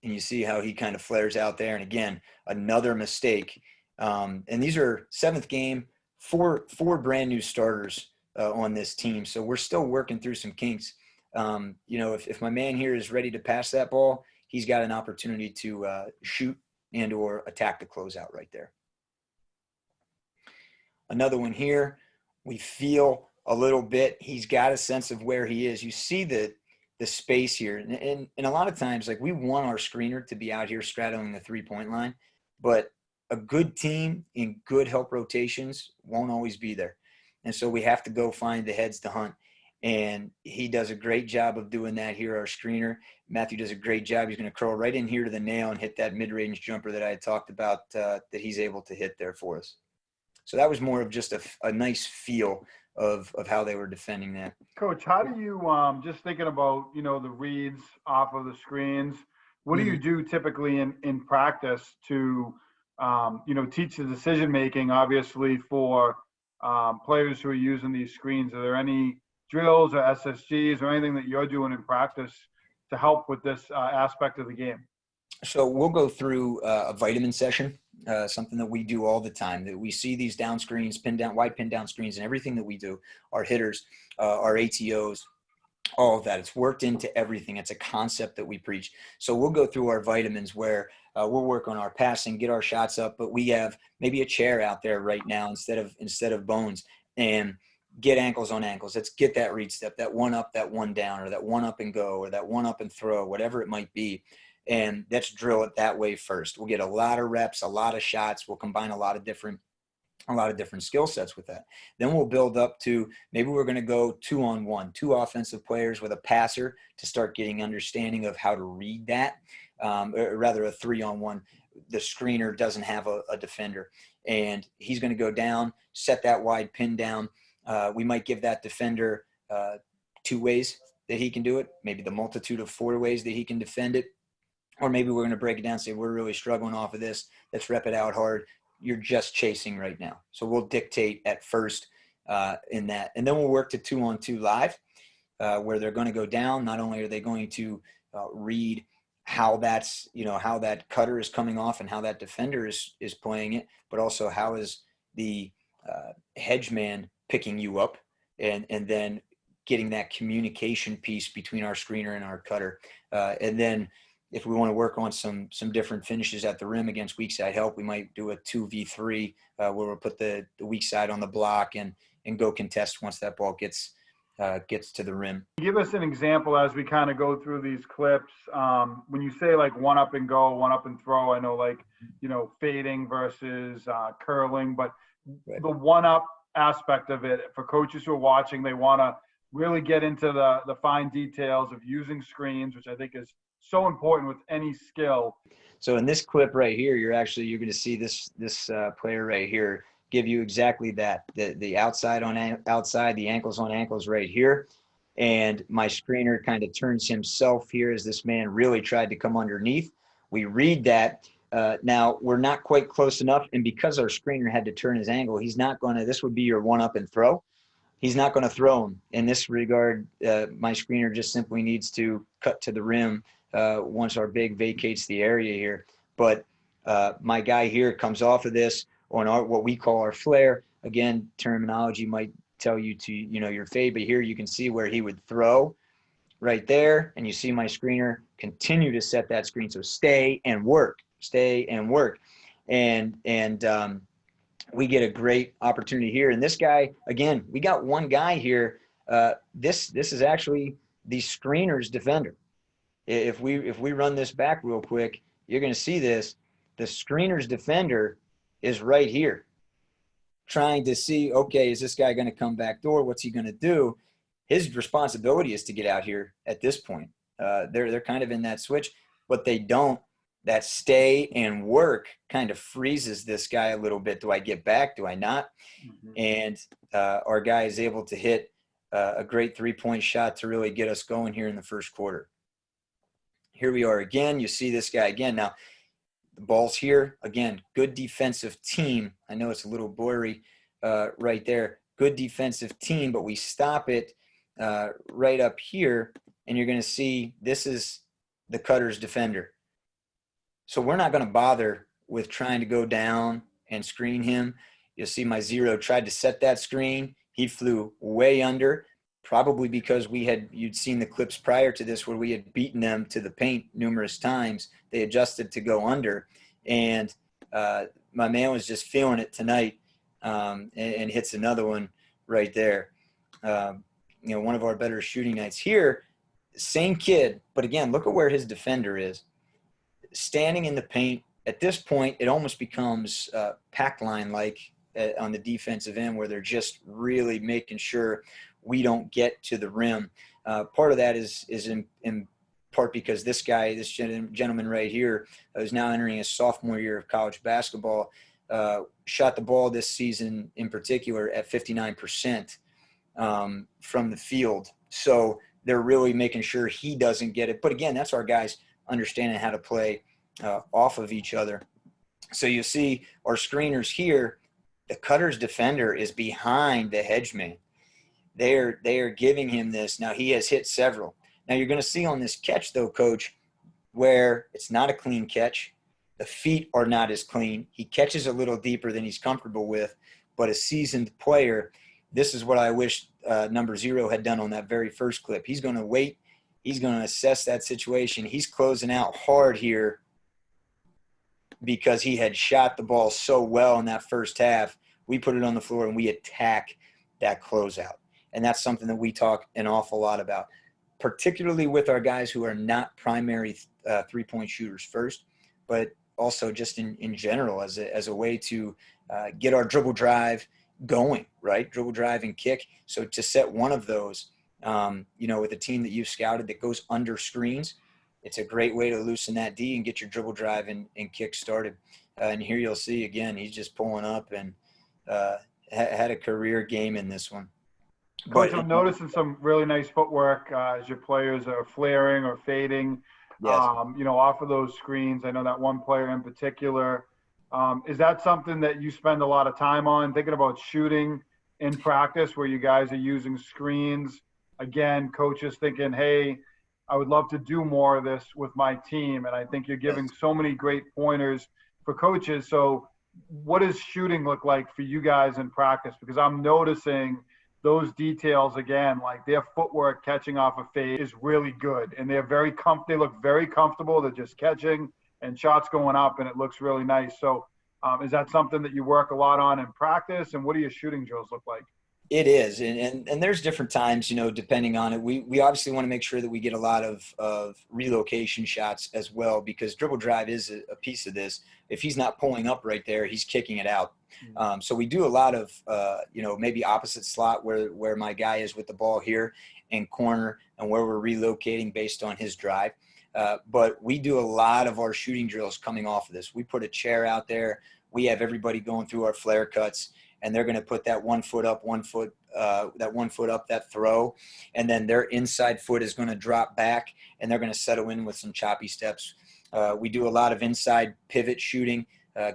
And you see how he kind of flares out there. And again, another mistake. And these are 7th game, four brand new starters on this team. So we're still working through some kinks. If my man here is ready to pass that ball, he's got an opportunity to shoot and or attack the closeout right there. Another one here. We feel a little bit. He's got a sense of where he is. You see the space here. And a lot of times, like, we want our screener to be out here straddling the 3-point line, but a good team in good help rotations won't always be there. And so we have to go find the heads to hunt. And he does a great job of doing that here, our screener. Matthew does a great job. He's going to curl right in here to the nail and hit that mid-range jumper that I had talked about that he's able to hit there for us. So that was more of just a nice feel of how they were defending that. Coach, how do you, just thinking about, the reads off of the screens, what do you do typically in practice to, teach the decision-making, obviously, for players who are using these screens? Are there any drills or SSGs or anything that you're doing in practice to help with this aspect of the game? So we'll go through a vitamin session, something that we do all the time, that we see these down screens, wide pin down screens, and everything that we do, our hitters, our ATOs, all of that. It's worked into everything. It's a concept that we preach. So we'll go through our vitamins where we'll work on our passing, get our shots up, but we have maybe a chair out there right now instead of bones, and get ankles on ankles. Let's get that read step, that one up, that one down, or that one up and go, or that one up and throw, whatever it might be. And let's drill it that way first. We'll get a lot of reps, a lot of shots. We'll combine a lot of different skill sets with that. Then we'll build up to maybe we're going to go 2-on-1, 2 offensive players with a passer to start getting understanding of how to read that, or rather a 3-on-1. The screener doesn't have a defender, and he's going to go down, set that wide pin down. We might give that defender 2 ways that he can do it, maybe the multitude of 4 ways that he can defend it. Or maybe we're going to break it down and say, we're really struggling off of this. Let's rep it out hard. You're just chasing right now. So we'll dictate at first in that. And then we'll work to 2-on-2 live where they're going to go down. Not only are they going to read how that's, how that cutter is coming off and how that defender is playing it, but also how is the hedge man picking you up, and then getting that communication piece between our screener and our cutter. And then if we want to work on some different finishes at the rim against weak side help, we might do a 2v3 where we'll put the weak side on the block and go contest once that ball gets to the rim. Give us an example as we kind of go through these clips. When you say like one up and go, one up and throw, I know fading versus curling, but right. The one up aspect of it for coaches who are watching, they want to really get into the fine details of using screens, which I think is so important with any skill. So in this clip right here, you're going to see this player right here give you exactly that, the outside on outside, the ankles on ankles right here. And my screener kind of turns himself here as this man really tried to come underneath. We read that. Now we're not quite close enough. And because our screener had to turn his angle, he's not going to, this would be your one up and throw. He's not going to throw him. In this regard, my screener just simply needs to cut to the rim once our big vacates the area here. But my guy here comes off of this on what we call our flare. Again, terminology might tell you to, your fade, but here you can see where he would throw right there. And you see my screener continue to set that screen. So stay and work. And we get a great opportunity here. And this guy, again, we got one guy here. This is actually the screener's defender. If we run this back real quick, you're going to see this. The screener's defender is right here, trying to see, okay, is this guy going to come back door? What's he going to do? His responsibility is to get out here at this point. They're kind of in that switch, but they don't. That stay and work kind of freezes this guy a little bit. Do I get back? Do I not? Mm-hmm. And our guy is able to hit a great 3-point shot to really get us going here in the first quarter. Here we are again. You see this guy again. Now, the ball's here. Again, good defensive team. I know it's a little blurry right there. Good defensive team, but we stop it right up here, and you're going to see this is the cutter's defender. So we're not going to bother with trying to go down and screen him. You'll see my 0 tried to set that screen. He flew way under, probably because you'd seen the clips prior to this where we had beaten them to the paint numerous times. They adjusted to go under, and my man was just feeling it tonight and hits another one right there. one of our better shooting nights here. Same kid, but again, look at where his defender is. Standing in the paint, at this point, it almost becomes pack line-like on the defensive end, where they're just really making sure we don't get to the rim. Part of that is in part because this gentleman right here, who's now entering his sophomore year of college basketball, shot the ball this season in particular at 59% from the field. So they're really making sure he doesn't get it. But again, that's our guys understanding how to play off of each other. So you see our screeners here, the cutter's defender is behind the hedge man. They are giving him this. Now he has hit several. Now you're going to see on this catch though, Coach, where it's not a clean catch. The feet are not as clean. He catches a little deeper than he's comfortable with, but a seasoned player, this is what I wish number 0 had done on that very first clip. He's going to wait. He's going to assess that situation. He's closing out hard here because he had shot the ball so well in that first half. We put it on the floor and we attack that closeout. And that's something that we talk an awful lot about, particularly with our guys who are not primary three-point shooters first, but also just in general as a way to get our dribble drive going, right? Dribble drive and kick. So to set one of those, with a team that you've scouted that goes under screens, it's a great way to loosen that D and get your dribble drive and kick started. And here you'll see, again, he's just pulling up and had a career game in this one. Coach, I'm noticing some really nice footwork as your players are flaring or fading, Yes. Off of those screens. I know that one player in particular. Is that something that you spend a lot of time on, thinking about shooting in practice where you guys are using screens? Again, coaches thinking, hey, I would love to do more of this with my team. And I think you're giving so many great pointers for coaches. So what does shooting look like for you guys in practice? Because I'm noticing those details, again, like their footwork catching off a fade is really good. And they're they look very comfortable. They're just catching and shots going up, and it looks really nice. So is that something that you work a lot on in practice? And what do your shooting drills look like? It is. And there's different times, depending on it. We obviously want to make sure that we get a lot of relocation shots as well, because dribble drive is a piece of this. If he's not pulling up right there, he's kicking it out. So we do a lot of, maybe opposite slot where my guy is with the ball here and corner, and where we're relocating based on his drive. But we do a lot of our shooting drills coming off of this. We put a chair out there. We have everybody going through our flare cuts, and they're going to put that 1 foot up, that throw, and then their inside foot is going to drop back, and they're going to settle in with some choppy steps. We do a lot of inside pivot shooting,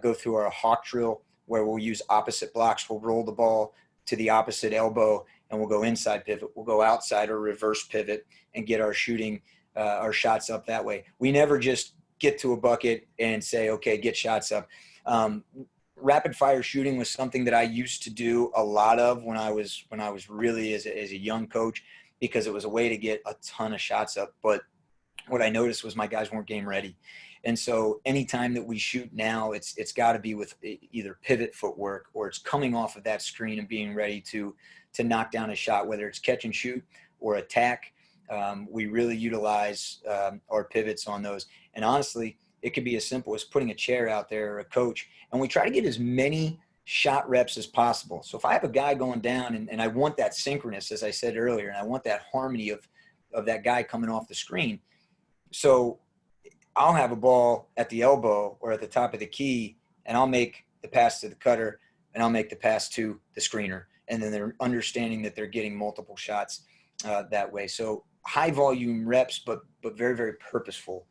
go through our hawk drill, where we'll use opposite blocks. We'll roll the ball to the opposite elbow, and we'll go inside pivot. We'll go outside or reverse pivot and get our shooting, our shots up that way. We never just get to a bucket and say, okay, get shots up. Rapid fire shooting was something that I used to do a lot of when I was really as a young coach, because it was a way to get a ton of shots up. But what I noticed was my guys weren't game ready. And so anytime that we shoot now, it's got to be with either pivot footwork, or it's coming off of that screen and being ready to knock down a shot, whether it's catch and shoot or attack. We really utilize our pivots on those. And honestly, it could be as simple as putting a chair out there or a coach, and we try to get as many shot reps as possible. So if I have a guy going down and I want that synchronous, as I said earlier, and I want that harmony of that guy coming off the screen. So I'll have a ball at the elbow or at the top of the key, and I'll make the pass to the cutter, and I'll make the pass to the screener. And then they're understanding that they're getting multiple shots that way. So high volume reps, but very, very purposeful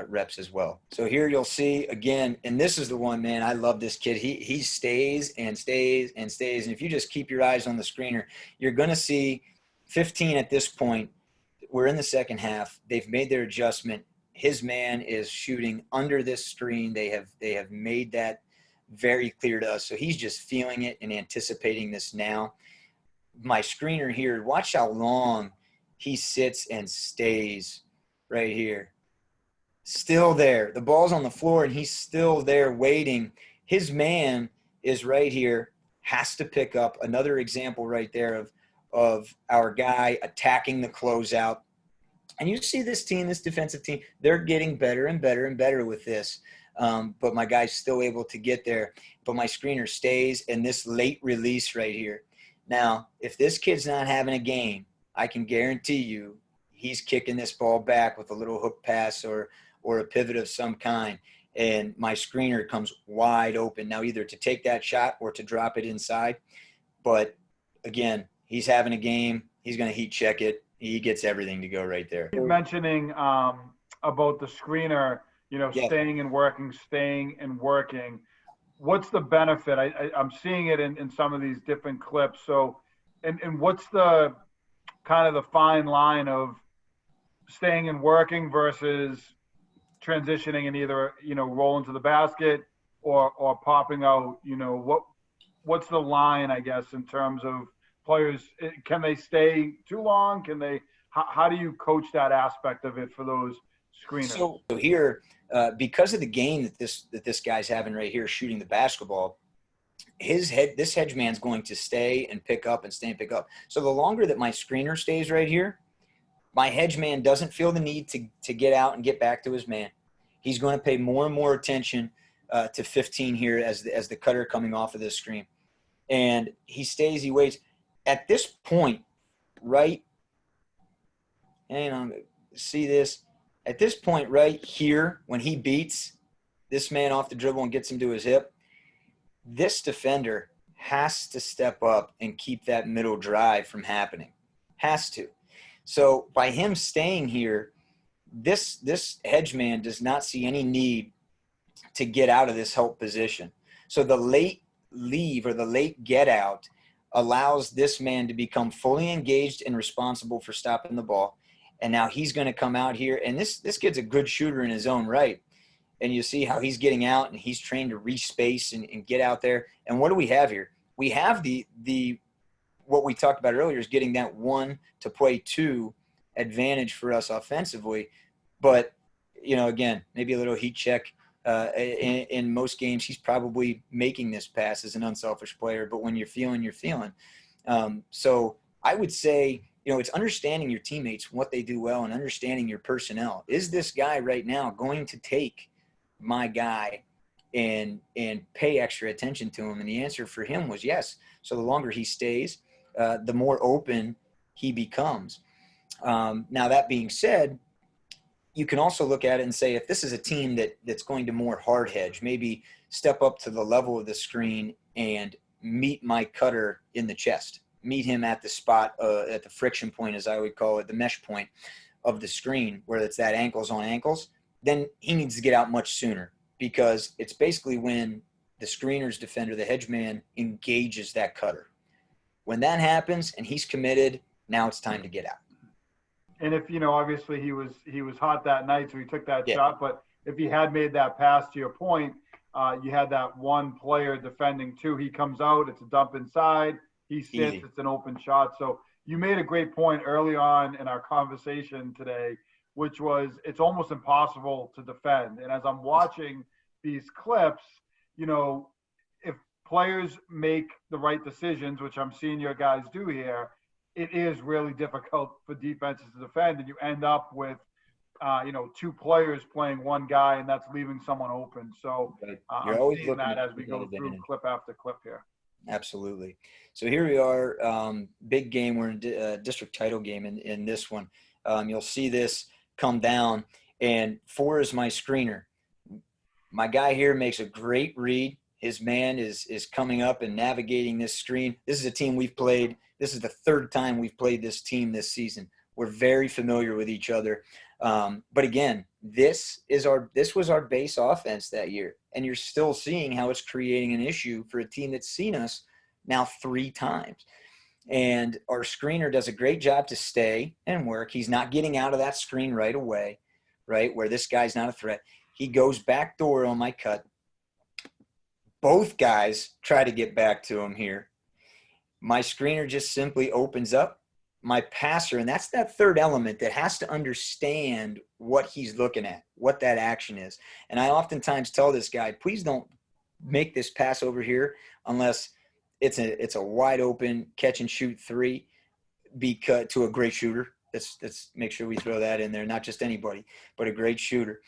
reps as well. So here you'll see again, and this is the one, man, I love this kid. He stays and stays and stays. And if you just keep your eyes on the screener, you're going to see 15 at this point. We're in the second half. They've made their adjustment. His man is shooting under this screen. They have made that very clear to us. So he's just feeling it and anticipating this now. My screener here, watch how long he sits and stays right here. Still there. The ball's on the floor, and he's still there waiting. His man is right here, has to pick up. Another example right there of our guy attacking the closeout. And you see this team, this defensive team, they're getting better and better and better with this. But my guy's still able to get there. But my screener stays, and this late release right here. Now, if this kid's not having a game, I can guarantee you he's kicking this ball back with a little hook pass or a pivot of some kind. And my screener comes wide open now, either to take that shot or to drop it inside. But, again, he's having a game. He's going to heat check it. He gets everything to go right there. You're mentioning about the screener, Yeah. staying and working. What's the benefit? I'm seeing it in some of these different clips. So, and what's the kind of the fine line of staying and working versus transitioning and either, rolling to the basket or popping out? What's the line, I guess, in terms of players? Can they stay too long? How do you coach that aspect of it for those screeners? So here, because of the game that this guy's having right here, shooting the basketball, this hedge man's going to stay and pick up and stay and pick up. So the longer that my screener stays right here, my hedge man doesn't feel the need to get out and get back to his man. He's going to pay more and more attention to 15 here as the cutter coming off of this screen. And he stays, he waits. At this point, right, and see this, at this point right here, when he beats this man off the dribble and gets him to his hip, this defender has to step up and keep that middle drive from happening. Has to. So by him staying here, this hedge man does not see any need to get out of this help position. So the late leave or the late get out allows this man to become fully engaged and responsible for stopping the ball. And now he's going to come out here, and this kid's a good shooter in his own right. And you see how he's getting out, and he's trained to respace and get out there. And what do we have here? We have the what we talked about earlier is getting that 1 to play 2 advantage for us offensively. But, again, maybe a little heat check. In most games, he's probably making this pass as an unselfish player. But when you're feeling, you're feeling. So I would say, it's understanding your teammates, what they do well, and understanding your personnel. Is this guy right now going to take my guy and pay extra attention to him? And the answer for him was yes. So the longer he stays, the more open he becomes. Now, that being said, you can also look at it and say, if this is a team that's going to more hard hedge, maybe step up to the level of the screen and meet my cutter in the chest. Meet him at the spot, at the friction point, as I would call it, the mesh point of the screen, where it's that ankles on ankles, then he needs to get out much sooner, because it's basically when the screener's defender, the hedge man, engages that cutter. When that happens and he's committed, now it's time to get out. And if, obviously he was hot that night, so he took that shot, but if he had made that pass, to your point, you had that one player defending two, he comes out, it's a dump inside, he sits, easy. It's an open shot. So you made a great point early on in our conversation today, which was it's almost impossible to defend. And as I'm watching these clips, if players make the right decisions, which I'm seeing your guys do here, it is really difficult for defenses to defend. And you end up with, two players playing one guy, and that's leaving someone open. So I'm seeing that as we go through clip after clip here. Absolutely. So here we are, big game. We're in a district title game in this one. You'll see this come down, and 4 is my screener. My guy here makes a great read. His man is coming up and navigating this screen. This is a team we've played. This is the 3rd time we've played this team this season. We're very familiar with each other. But again, this was our base offense that year. And you're still seeing how it's creating an issue for a team that's seen us now 3 times. And our screener does a great job to stay and work. He's not getting out of that screen right away, right, where this guy's not a threat. He goes back door on my cut. Both guys try to get back to him here. My screener just simply opens up. My passer, and that's that 3rd element that has to understand what he's looking at, what that action is. And I oftentimes tell this guy, please don't make this pass over here unless it's a wide open catch and shoot 3. because to a great shooter. Let's make sure we throw that in there. Not just anybody, but a great shooter.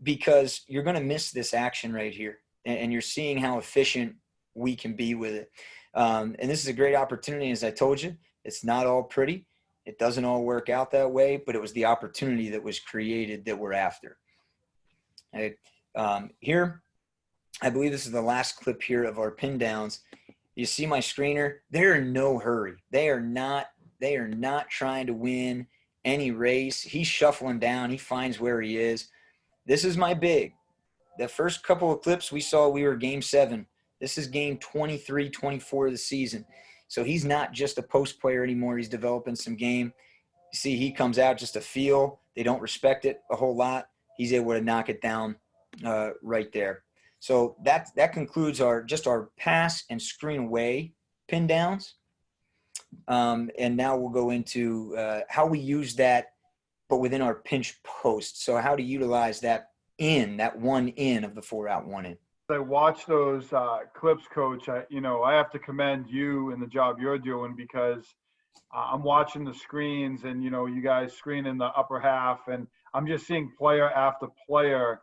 Because you're going to miss this action right here, and you're seeing how efficient we can be with it. And this is a great opportunity. As I told you, it's not all pretty. It doesn't all work out that way, but it was the opportunity that was created that we're after. Okay. Here, I believe this is the last clip here of our pin downs. You see my screener? They're in no hurry. They are not trying to win any race. He's shuffling down. He finds where he is. This is my big. The first couple of clips we saw, we were game 7. This is game 23, 24 of the season. So he's not just a post player anymore. He's developing some game. You see, he comes out just a feel. They don't respect it a whole lot. He's able to knock it down right there. So that concludes our pass and screen away pin downs. And now we'll go into how we use that, but within our pinch post. So how to utilize that one in of the 4-out, 1 in. I watch those clips, Coach. I have to commend you and the job you're doing, because I'm watching the screens, and you guys screen in the upper half, and I'm just seeing player after player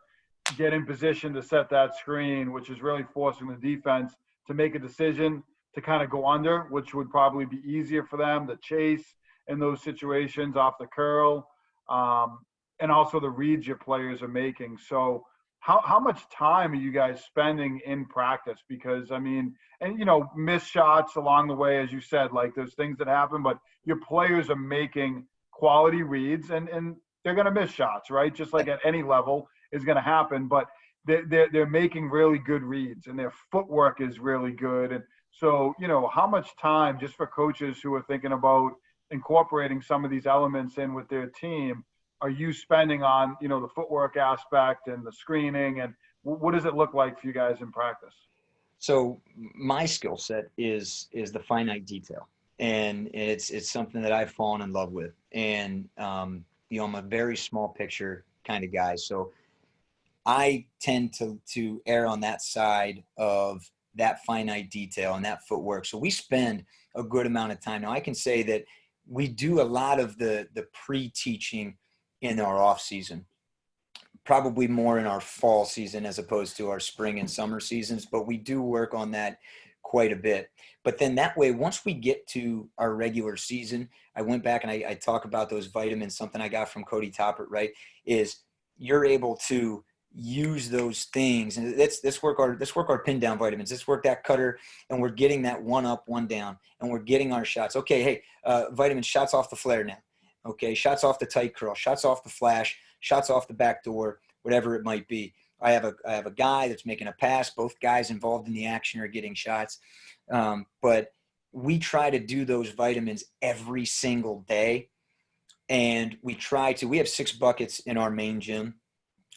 get in position to set that screen, which is really forcing the defense to make a decision to kind of go under, which would probably be easier for them to chase in those situations off the curl, and also the reads your players are making. So how much time are you guys spending in practice? Because, missed shots along the way, as you said, like there's things that happen, but your players are making quality reads, and they're going to miss shots, right? Just like at any level is going to happen, but they're making really good reads, and their footwork is really good. And so, how much time, just for coaches who are thinking about incorporating some of these elements in with their team, are you spending on, the footwork aspect and the screening, and what does it look like for you guys in practice? So my skill set is the finite detail, and it's something that I've fallen in love with. And, I'm a very small picture kind of guy. So I tend to err on that side of that finite detail and that footwork. So we spend a good amount of time. Now I can say that we do a lot of the pre-teaching in our off season, probably more in our fall season as opposed to our spring and summer seasons, but we do work on that quite a bit. But then that way, once we get to our regular season, I went back and I talk about those vitamins, something I got from Cody Toppert, right, is you're able to use those things, and let's work our pin down vitamins. Let's work that cutter, and we're getting that 1 up, 1 down, and we're getting our shots. Okay, hey, vitamins, shots off the flare now. Okay, shots off the tight curl, shots off the flash, shots off the back door, whatever it might be. I have a guy that's making a pass. Both guys involved in the action are getting shots, but we try to do those vitamins every single day, and we have 6 buckets in our main gym.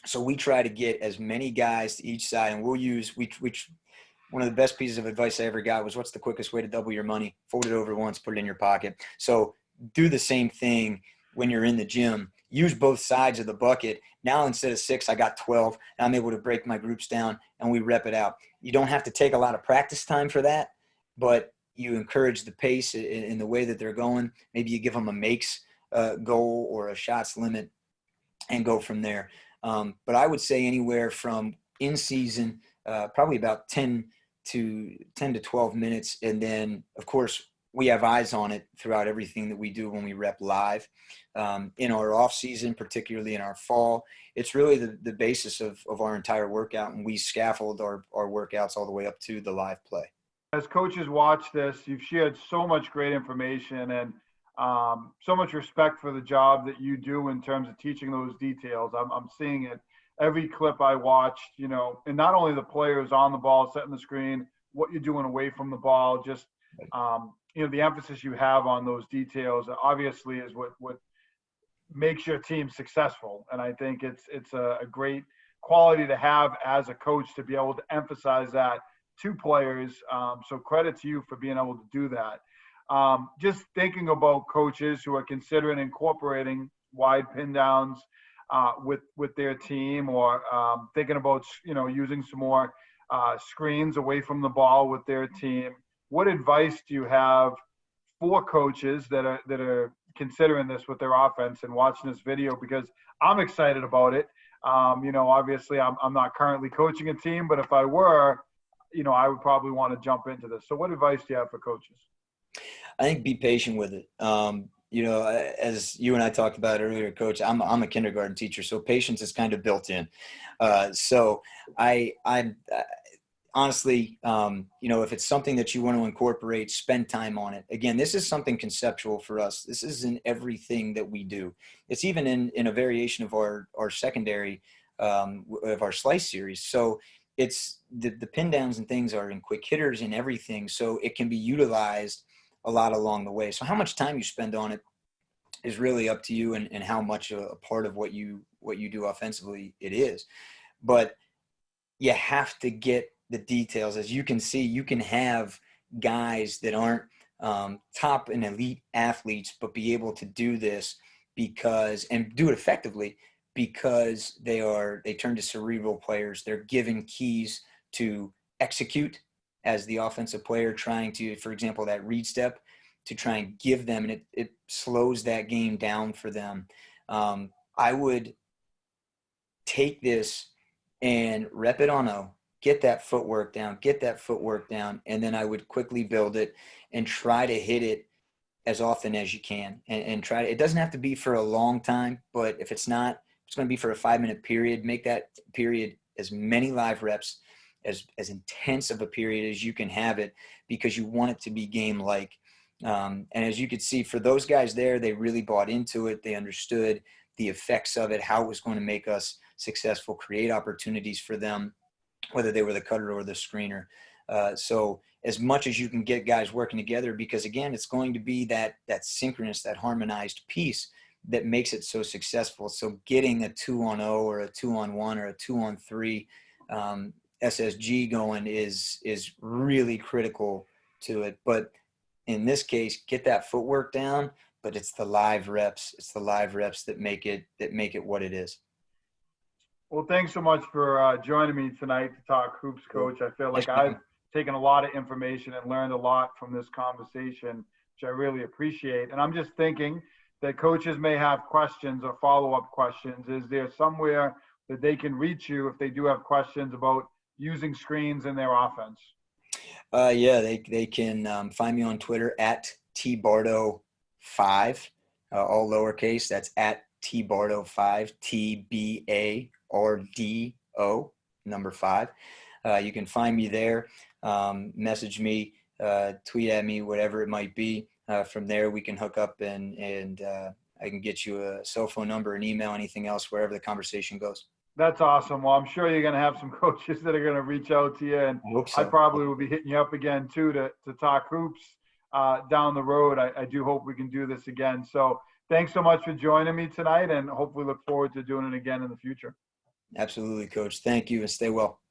So we try to get as many guys to each side, and we'll use one of the best pieces of advice I ever got was, what's the quickest way to double your money? Fold it over once, put it in your pocket. So do the same thing when you're in the gym. Use both sides of the bucket. Now instead of 6, I got 12, and I'm able to break my groups down, and we rep it out. You don't have to take a lot of practice time for that, but you encourage the pace in the way that they're going. Maybe you give them a makes goal or a shots limit and go from there. But I would say anywhere from in season, probably about 10 to 12 minutes. And then, of course, we have eyes on it throughout everything that we do when we rep live. In our off season, particularly in our fall, it's really the basis of our entire workout, and we scaffold our workouts all the way up to the live play. As coaches watch this, you've shared so much great information, and so much respect for the job that you do in terms of teaching those details. I'm seeing it every clip I watched, and not only the players on the ball, setting the screen, what you're doing away from the ball, just, the emphasis you have on those details obviously is what makes your team successful. And I think it's a great quality to have as a coach, to be able to emphasize that to players. So credit to you for being able to do that. Just thinking about coaches who are considering incorporating wide pin downs with their team, or thinking about, using some more screens away from the ball with their team. What advice do you have for coaches that are considering this with their offense and watching this video, because I'm excited about it. Obviously I'm not currently coaching a team, but if I were, I would probably want to jump into this. So what advice do you have for coaches? I think be patient with it. As you and I talked about earlier, Coach, I'm a kindergarten teacher, so patience is kind of built in. So I honestly, if it's something that you want to incorporate, spend time on it. Again, this is something conceptual for us. This is in everything that we do. It's even in a variation of our secondary, of our slice series. So it's the pin downs and things are in quick hitters and everything. So it can be utilized a lot along the way. So how much time you spend on it is really up to you, and how much a part of what you do offensively it is. But you have to get the details. As you can see, you can have guys that aren't top and elite athletes, but be able to do this and do it effectively because they turn to cerebral players. They're given keys to execute as the offensive player, trying to, for example, that read step, to try and give them, and it slows that game down for them. I would take this and rep it on get that footwork down, and then I would quickly build it and try to hit it as often as you can, and try to, it doesn't have to be for a long time, but if it's going to be for a 5-minute period, make that period as many live reps, as intense of a period as you can have it, because you want it to be game-like. And as you could see, for those guys there, they really bought into it. They understood the effects of it, how it was going to make us successful, create opportunities for them, whether they were the cutter or the screener. So as much as you can get guys working together, because again, it's going to be that synchronous, that harmonized piece that makes it so successful. So getting a 2-on-0 or a 2-on-1 or a 2-on-3 SSG going is really critical to it. But in this case, get that footwork down, but it's the live reps. It's the live reps that make it what it is. Well, thanks so much for joining me tonight to talk hoops, Coach. I feel like I've taken a lot of information and learned a lot from this conversation, which I really appreciate. And I'm just thinking that coaches may have questions or follow-up questions. Is there somewhere that they can reach you if they do have questions about using screens in their offense? Yeah, they can find me on Twitter at tbardo5, all lowercase. That's at tbardo5, TBARDO, number 5. You can find me there, message me, tweet at me, whatever it might be. From there, we can hook up and I can get you a cell phone number, an email, anything else, wherever the conversation goes. That's awesome. Well, I'm sure you're going to have some coaches that are going to reach out to you, and I hope so. I probably will be hitting you up again too to talk hoops down the road. I do hope we can do this again. So thanks so much for joining me tonight, and hopefully look forward to doing it again in the future. Absolutely, Coach. Thank you, and stay well.